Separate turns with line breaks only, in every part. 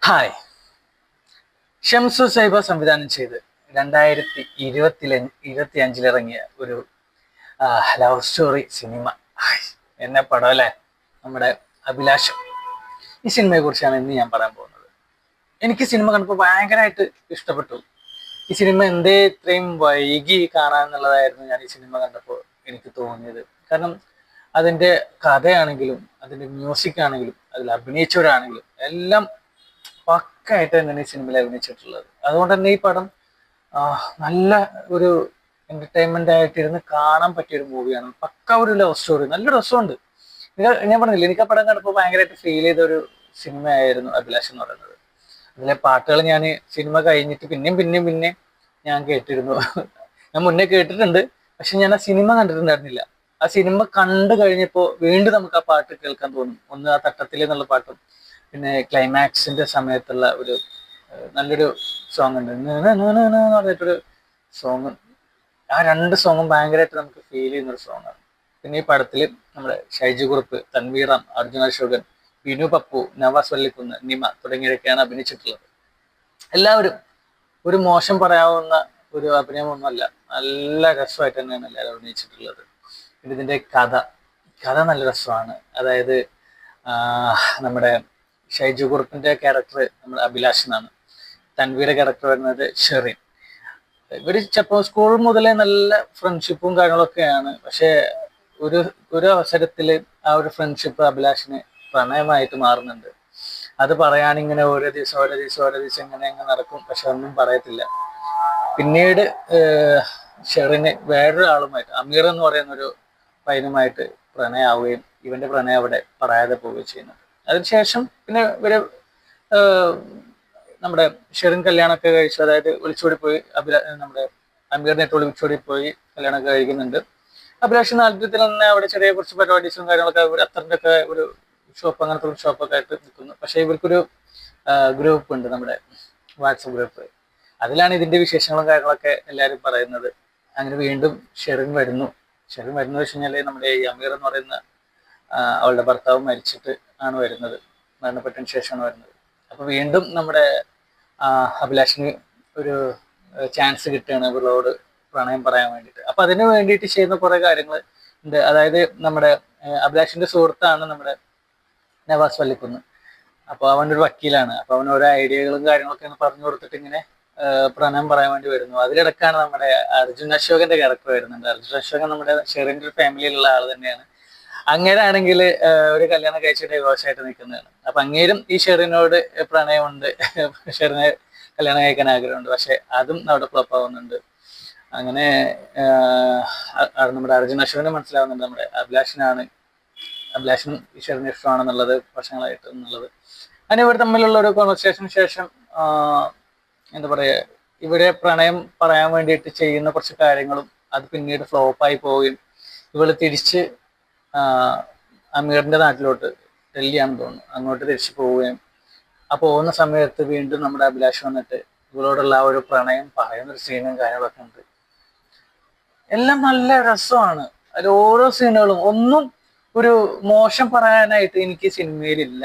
Hi. Shamsu സൈബ സംവിധാനം ചെയ്ത് 2025 ഇറങ്ങിയ ഒരു ലവ് സ്റ്റോറി സിനിമ. എന്നെ പടം അല്ലേ, നമ്മുടെ അഭിലാഷം. ഈ സിനിമയെ കുറിച്ചാണ് ഇന്ന് ഞാൻ പറയാൻ പോകുന്നത്. എനിക്ക് സിനിമ കണ്ടപ്പോൾ ഭയങ്കരമായിട്ട് ഇഷ്ടപ്പെട്ടു. ഈ സിനിമ എന്തേ ഇത്രയും വൈകി കാണാന്നുള്ളതായിരുന്നു ഞാൻ ഈ സിനിമ കണ്ടപ്പോൾ എനിക്ക് തോന്നിയത്. കാരണം അതിൻ്റെ കഥയാണെങ്കിലും അതിൻ്റെ മ്യൂസിക് ആണെങ്കിലും അതിൽ അഭിനയിച്ചവരാണെങ്കിലും എല്ലാം പക്കായിട്ട് തന്നെയാണ് ഈ സിനിമയിൽ അഭിനയിച്ചിട്ടുള്ളത്. അതുകൊണ്ട് തന്നെ ഈ പടം നല്ല ഒരു എന്റർടൈൻമെന്റ് ആയിട്ടിരുന്ന് കാണാൻ പറ്റിയ ഒരു മൂവിയാണ്. പക്ക ഒരു ലവ് സ്റ്റോറി, നല്ല രസമുണ്ട്. ഞാൻ പറഞ്ഞില്ല, എനിക്ക് ആ പടം കണ്ടപ്പോൾ ഭയങ്കരമായിട്ട് ഫീൽ ചെയ്ത ഒരു സിനിമയായിരുന്നു അഭിലാഷ് എന്ന് പറയുന്നത്. അതിലെ പാട്ടുകൾ ഞാൻ സിനിമ കഴിഞ്ഞിട്ട് പിന്നെയും ഞാൻ കേട്ടിരുന്നു. ഞാൻ മുന്നേ കേട്ടിട്ടുണ്ട്, പക്ഷെ ഞാൻ ആ സിനിമ കണ്ടിട്ടുണ്ടായിരുന്നില്ല. ആ സിനിമ കണ്ടു കഴിഞ്ഞപ്പോൾ വീണ്ടും നമുക്ക് ആ പാട്ട് കേൾക്കാൻ തോന്നും. ഒന്ന് ആ തട്ടത്തിൽ എന്നുള്ള പാട്ടും, പിന്നെ ക്ലൈമാക്സിന്റെ സമയത്തുള്ള ഒരു നല്ലൊരു സോങ് ഉണ്ട്, പറഞ്ഞിട്ടൊരു സോങ്. ആ രണ്ട് സോങ്ങും ഭയങ്കരമായിട്ട് നമുക്ക് ഫീൽ ചെയ്യുന്ന ഒരു സോങ്ങാണ്. പിന്നെ ഈ പടത്തിൽ നമ്മുടെ ഷൈജു കുറുപ്പ്, തൻവീറാം, അർജുന അശോകൻ, ബിനു പപ്പു, നവാസ് വള്ളിക്കുന്ന്, നിമ തുടങ്ങിയവരൊക്കെയാണ് അഭിനയിച്ചിട്ടുള്ളത്. എല്ലാവരും ഒരു മോശം പറയാവുന്ന ഒരു അഭിനയമൊന്നുമല്ല, നല്ല രസമായിട്ട് തന്നെയാണ് എല്ലാവരും അഭിനയിച്ചിട്ടുള്ളത്. പിന്നെ ഇതിന്റെ കഥ നല്ല രസമാണ്. അതായത് നമ്മുടെ ഷൈജു കുറുപ്പിന്റെ ക്യാരക്ടർ നമ്മുടെ അഭിലാഷ് എന്നാണ്. തൻവീയുടെ ക്യാരക്ടർ വരുന്നത് ഷെറിൻ. ഇവര് ചിലപ്പോൾ സ്കൂൾ മുതലേ നല്ല ഫ്രണ്ട്ഷിപ്പും കാര്യങ്ങളൊക്കെയാണ്. പക്ഷെ ഒരു ഒരു അവസരത്തിൽ ആ ഒരു ഫ്രണ്ട്ഷിപ്പ് അഭിലാഷിന് പ്രണയമായിട്ട് മാറുന്നുണ്ട്. അത് പറയാനിങ്ങനെ ഓരോ ദിവസം ഇങ്ങനെ നടക്കും, പക്ഷെ ഒന്നും പറയത്തില്ല. പിന്നീട് ഷെറിന് വേറൊരാളുമായിട്ട്, അമീർ എന്ന് പറയുന്ന ഒരു പയ്യനുമായിട്ട് പ്രണയമാവുകയും ഇവന്റെ പ്രണയം അവിടെ പറയാതെ പോവുകയും ചെയ്യുന്നുണ്ട്. അതിനുശേഷം പിന്നെ ഇവര് നമ്മുടെ ഷെറിൻ കല്യാണമൊക്കെ കഴിച്ചു, അതായത് ഒളിച്ചോടി പോയി നമ്മുടെ അമീറിനായിട്ട് ഒളിച്ചോടി പോയി കല്യാണമൊക്കെ കഴിക്കുന്നുണ്ട്. അഭിലാഷ് നാട്ടിൽ തന്നെ അവിടെ ചെറിയ കുറച്ച് പരിപാടീസും കാര്യങ്ങളൊക്കെ അത്തറിന്റെ ഒക്കെ ഒരു ഷോപ്പ്, അങ്ങനത്തെ ഒരു ഷോപ്പൊക്കെ ആയിട്ട് നിൽക്കുന്നു. പക്ഷെ ഇവർക്കൊരു ഗ്രൂപ്പ് ഉണ്ട്, നമ്മുടെ വാട്സപ്പ് ഗ്രൂപ്പ്. അതിലാണ് ഇതിന്റെ വിശേഷങ്ങളും കാര്യങ്ങളൊക്കെ എല്ലാവരും പറയുന്നത്. അങ്ങനെ വീണ്ടും ഷെറിൻ വരുന്നു വെച്ച് കഴിഞ്ഞാല് നമ്മുടെ ഈ അമീർ എന്ന് പറയുന്ന അവളുടെ ഭർത്താവ് മരിച്ചിട്ട് ആണ് വരുന്നത്, മരണപ്പെട്ടതിന് ശേഷമാണ് വരുന്നത്. അപ്പൊ വീണ്ടും നമ്മുടെ അഭിലാഷിന് ഒരു ചാൻസ് കിട്ടുകയാണ് ഇവളോട് പ്രണയം പറയാൻ വേണ്ടിയിട്ട്. അപ്പൊ അതിന് വേണ്ടിയിട്ട് ചെയ്യുന്ന കുറെ കാര്യങ്ങൾ ഉണ്ട്. അതായത് നമ്മുടെ അഭിലാഷിന്റെ സുഹൃത്താണ് നമ്മുടെ നവാസ് വള്ളിക്കുന്ന്. അപ്പൊ അവൻ്റെ ഒരു വക്കീലാണ്. അപ്പൊ അവൻ ഓരോ ഐഡിയകളും കാര്യങ്ങളൊക്കെ പറഞ്ഞു കൊടുത്തിട്ട് ഇങ്ങനെ പ്രണയം പറയാൻ വേണ്ടി വരുന്നു. അതിലിടക്കാണ് നമ്മുടെ അർജുൻ അശോകന്റെ ക്യാരക്ടർ വരുന്നുണ്ട്. അർജുൻ അശോകൻ നമ്മുടെ ഷെറിന്റെ ഒരു ഫാമിലിയിലുള്ള ആൾ തന്നെയാണ്. അങ്ങേരാണെങ്കിൽ ഒരു കല്യാണം കഴിച്ച് ഡൈവേഴ്സ് ആയിട്ട് നിൽക്കുന്നതാണ്. അപ്പൊ അങ്ങേരും ഈ ഷെറിനോട് പ്രണയമുണ്ട്, ഷെറിനെ കല്യാണം കഴിക്കാൻ ആഗ്രഹമുണ്ട്. പക്ഷെ അതും അവിടെ ഫ്ലോപ്പ് ആവുന്നുണ്ട്. അങ്ങനെ നമ്മുടെ അർജുൻ അശോകന് മനസ്സിലാവുന്നുണ്ട് നമ്മുടെ അഭിലാഷിനും ഈ ഷെറിന് ഇഷ്ടമാണെന്നുള്ളത്, വർഷങ്ങളായിട്ട് എന്നുള്ളത്. അങ്ങനെ ഇവർ തമ്മിലുള്ള ഒരു കോൺവെർസേഷന് ശേഷം എന്താ പറയാ, ഇവരെ പ്രണയം പറയാൻ വേണ്ടിയിട്ട് ചെയ്യുന്ന കുറച്ച് കാര്യങ്ങളും അത് പിന്നീട് ഫ്ലോപ്പായി പോവുകയും ഇവള് തിരിച്ച് അമീറിന്റെ നാട്ടിലോട്ട്, ഡൽഹിയാണെന്ന് തോന്നുന്നു, അങ്ങോട്ട് തിരിച്ചു പോവുകയും ആ പോകുന്ന സമയത്ത് വീണ്ടും നമ്മുടെ അഭിലാഷ് വന്നിട്ട് ഇവളോടുള്ള ആ ഒരു പ്രണയം പറയുന്ന ഒരു സീനും കാര്യങ്ങളൊക്കെ ഉണ്ട്. എല്ലാം നല്ല രസമാണ്. അതിൽ ഓരോ സീനുകളും ഒന്നും ഒരു മോശം പറയാനായിട്ട് എനിക്ക് സിനിമയിലില്ല.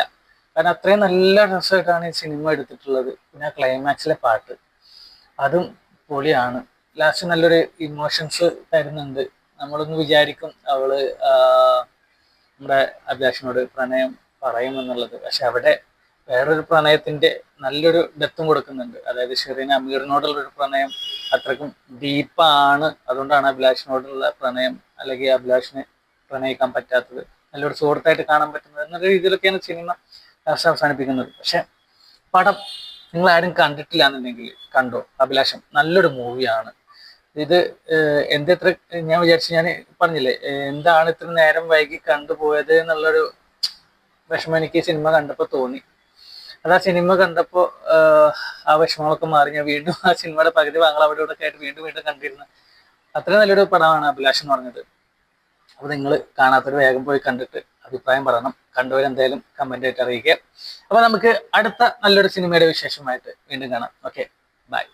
കാരണം അത്രയും നല്ല രസമായിട്ടാണ് ഈ സിനിമ എടുത്തിട്ടുള്ളത്. പിന്നെ ആ ക്ലൈമാക്സിലെ പാട്ട് അതും പൊളിയാണ്. ലാസ്റ്റ് നല്ലൊരു ഇമോഷൻസ് തരുന്നുണ്ട്. നമ്മളൊന്ന് വിചാരിക്കും അവള് നമ്മുടെ അഭിലാഷിനോട് പ്രണയം പറയുമെന്നുള്ളത്, പക്ഷെ അവിടെ വേറൊരു പ്രണയത്തിന്റെ നല്ലൊരു ഡെത്തും കൊടുക്കുന്നുണ്ട്. അതായത് ഷെറിന് അമീറിനോടുള്ളൊരു പ്രണയം അത്രക്കും ഡീപ്പാണ്. അതുകൊണ്ടാണ് അഭിലാഷിനോടുള്ള പ്രണയം, അല്ലെങ്കിൽ അഭിലാഷിനെ പ്രണയിക്കാൻ പറ്റാത്തത്, നല്ലൊരു സുഹൃത്തായിട്ട് കാണാൻ പറ്റുന്നത് എന്നൊരു രീതിയിലൊക്കെയാണ് സിനിമ അവസാനിപ്പിക്കുന്നത്. പക്ഷെ പടം നിങ്ങൾ ആരും കണ്ടിട്ടില്ല എന്നുണ്ടെങ്കിൽ കണ്ടോ. അഭിലാഷം നല്ലൊരു മൂവിയാണ്. ഇത് എന്തെത്ര ഞാൻ വിചാരിച്ചു, ഞാൻ പറഞ്ഞില്ലേ എന്താണ് ഇത്ര നേരം വൈകി കണ്ടുപോയത് എന്നുള്ളൊരു വിഷമം എനിക്ക് ഈ സിനിമ കണ്ടപ്പോൾ തോന്നി. അത് ആ സിനിമ കണ്ടപ്പോൾ ആ വിഷമങ്ങളൊക്കെ മാറി ഞാൻ വീണ്ടും ആ സിനിമയുടെ പകുതി ഭാഗങ്ങൾ അവിടെ ഇവിടെ ഒക്കെ ആയിട്ട് വീണ്ടും കണ്ടിരുന്നു. അത്രയും നല്ലൊരു പടമാണ് അഭിലാഷ് എന്ന് പറഞ്ഞത്. അപ്പൊ നിങ്ങൾ കാണാത്തൊരു വേഗം പോയി കണ്ടിട്ട് അഭിപ്രായം പറയണം. കണ്ടവരെന്തായാലും കമന്റ് ആയിട്ട് അറിയിക്കുക. അപ്പൊ നമുക്ക് അടുത്ത നല്ലൊരു സിനിമയുടെ വിശേഷമായിട്ട് വീണ്ടും കാണാം. Okay, by.